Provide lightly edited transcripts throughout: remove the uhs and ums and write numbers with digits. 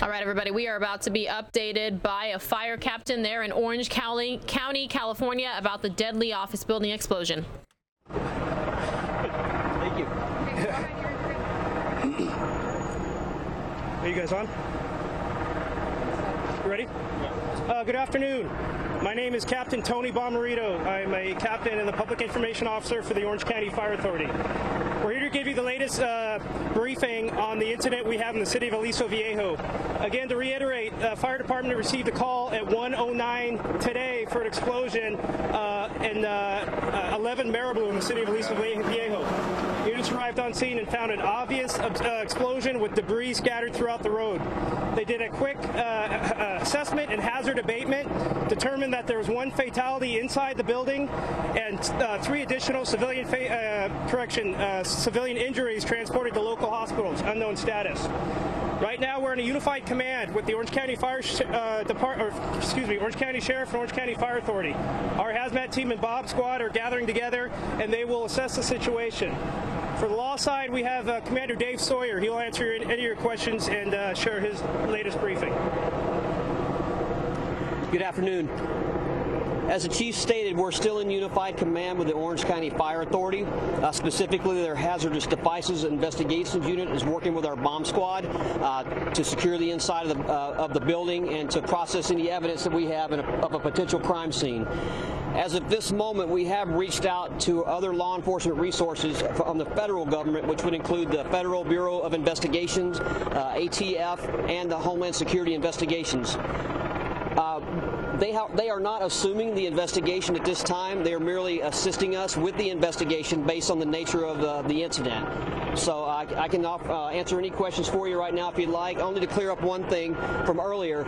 All right, everybody, we are about to be updated by a fire captain there in Orange County, California, about the deadly office building explosion. Thank you. Are you guys on? You ready? Good afternoon. My name is Captain Tony Bomarito. I'm a captain and the public information officer for the Orange County Fire Authority. We're here to give you the latest briefing on the incident we have in the city of Aliso Viejo. Again, to reiterate, the fire department received a call at 1:09 today for an explosion in 11 Marabou in the city of Aliso Viejo. Units arrived on scene and found an obvious explosion with debris scattered throughout the road. They did a quick assessment and hazard abatement, determined that there was one fatality inside the building and 3 additional civilian injuries transported to local hospitals, unknown status. Right now, we're in a unified command with the Orange County Orange County Sheriff and Orange County Fire Authority. Our hazmat team and Bob squad are gathering together, and they will assess the situation. For the law side, we have Commander Dave Sawyer. He'll answer any of your questions and share his latest briefing. Good afternoon. As the chief stated, we're still in unified command with the Orange County Fire Authority. Specifically, their hazardous devices investigations unit is working with our bomb squad to secure the inside of the building and to process any evidence that we have of a potential crime scene. As of this moment, we have reached out to other law enforcement resources from the federal government, which would include the Federal Bureau of Investigations, ATF, and the Homeland Security Investigations. They are not assuming the investigation at this time. They are merely assisting us with the investigation based on the nature of the incident. So I can answer any questions for you right now if you'd like. Only to clear up one thing from earlier.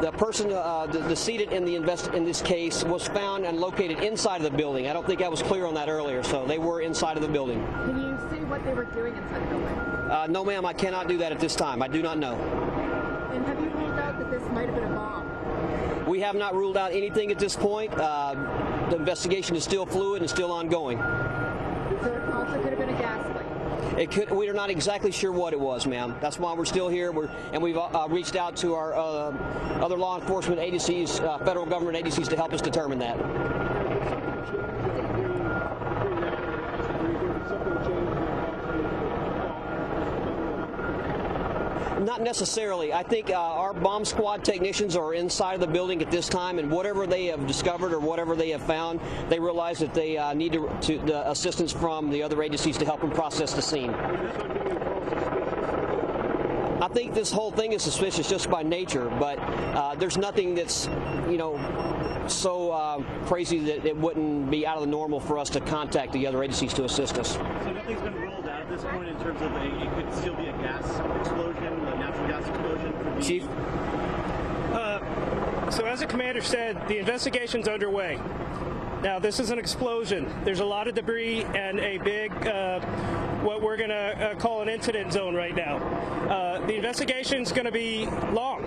The person decedent in this case was found and located inside of the building. I don't think I was clear on that earlier, so they were inside of the building. Can you say what they were doing inside the building? No, ma'am, I cannot do that at this time. I do not know. And have you ruled out that this might have been a bomb? We have not ruled out anything at this point. The investigation is still fluid and still ongoing. So it also could have been a gas leak? We are not exactly sure what it was, ma'am. That's why we're still here. We've reached out to our other law enforcement agencies, federal government agencies, to help us determine that. Not necessarily. I think our bomb squad technicians are inside of the building at this time, and whatever they have discovered or whatever they have found, they realize that they need the assistance from the other agencies to help them process the scene. I think this whole thing is suspicious just by nature, but there's nothing that's, so crazy that it wouldn't be out of the normal for us to contact the other agencies to assist us. So nothing's been ruled out at this point in terms of it could still be a gas explosion, a natural gas explosion? Chief? So as the commander said, the investigation's underway. Now, this is an explosion. There's a lot of debris and a big, what we're going to call an incident zone right now. The investigation's going to be long.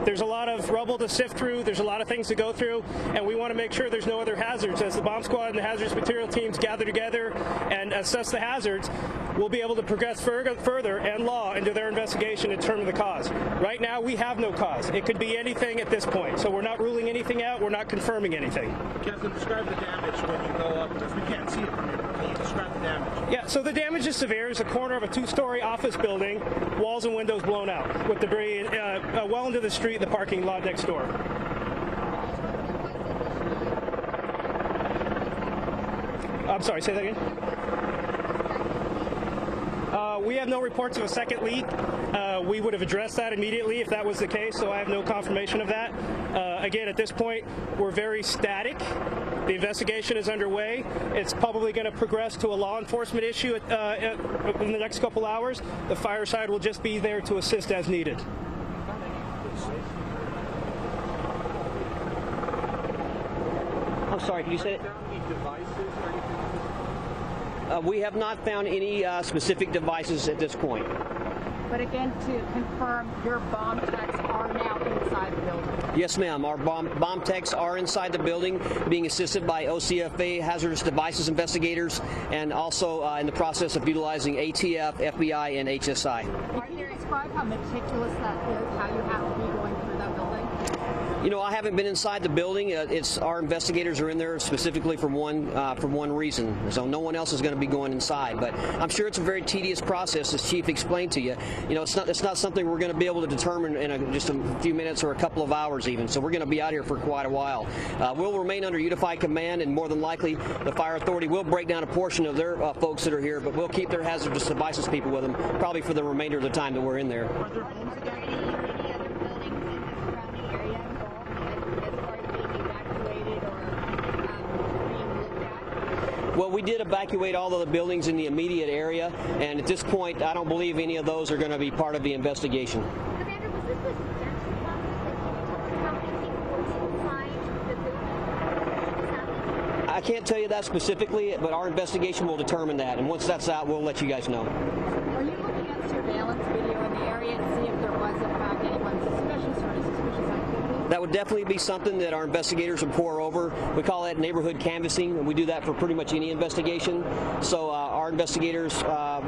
There's a lot of rubble to sift through. There's a lot of things to go through, and we want to make sure there's no other hazards. As the bomb squad and the hazardous material teams gather together and assess the hazards, we'll be able to progress further and law into their investigation and determine the cause. Right now, we have no cause. It could be anything at this point, so we're not ruling anything out. We're not confirming anything. Captain, describe the damage when you go up, because we can't see it from here. Can you describe the damage? Yeah, so the damage is severe. It's a corner of a 2-story office building, walls and windows blown out with debris well into the street, the parking lot next door. I'm sorry, say that again? We have no reports of a second leak. We would have addressed that immediately if that was the case, so I have no confirmation of that. Again, at this point, we're very static. The investigation is underway. It's probably going to progress to a law enforcement issue in the next couple hours. The fire side will just be there to assist as needed. I'm sorry, can you say it? We have not found any specific devices at this point. But again, to confirm, your bomb techs are now inside the building. Yes, ma'am. Our bomb techs are inside the building, being assisted by OCFA hazardous devices investigators, and also in the process of utilizing ATF, FBI, and HSI. describe how meticulous that is, how you have to be going through that building? You know, I haven't been inside the building. It's our investigators are in there specifically for one reason. So no one else is going to be going inside. But I'm sure it's a very tedious process, as Chief explained to you. You know, it's not something we're going to be able to determine in just a few minutes or a couple of hours even. So we're going to be out here for quite a while. We'll remain under unified command, and more than likely the fire authority will break down a portion of their folks that are here, but we'll keep their hazardous devices people with them probably for the remainder of the time that we're in there. Well, we did evacuate all of the buildings in the immediate area, and at this point, I don't believe any of those are going to be part of the investigation. Commander, was this the detention process that you told how many people were inside the building? I can't tell you that specifically, but our investigation will determine that, and once that's out, we'll let you guys know. Are you looking at surveillance video in the area to see if there was, in fact, anyone suspicious or any suspicious activity? That would definitely be something that our investigators would pour over. We call that neighborhood canvassing, and we do that for pretty much any investigation. So our investigators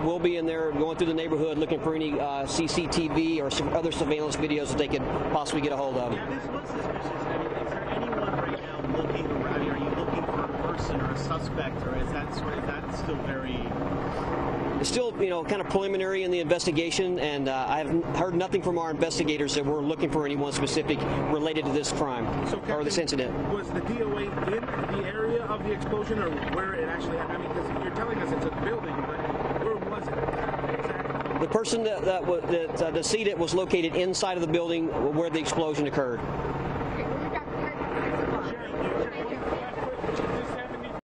will be in there going through the neighborhood looking for any CCTV or some other surveillance videos that they could possibly get a hold of. Yeah, this was suspicious. I mean, is there anyone right now looking around? Are you looking for a person or a suspect, or is that still very... It's still, you know, kind of preliminary in the investigation, and I have heard nothing from our investigators that we're looking for anyone specific related to this crime or this incident. Was the DOA in the area of the explosion, or where it actually happened? I mean, because you're telling us it's a building, but where was it exactly? The person that the seat was located inside of the building where the explosion occurred.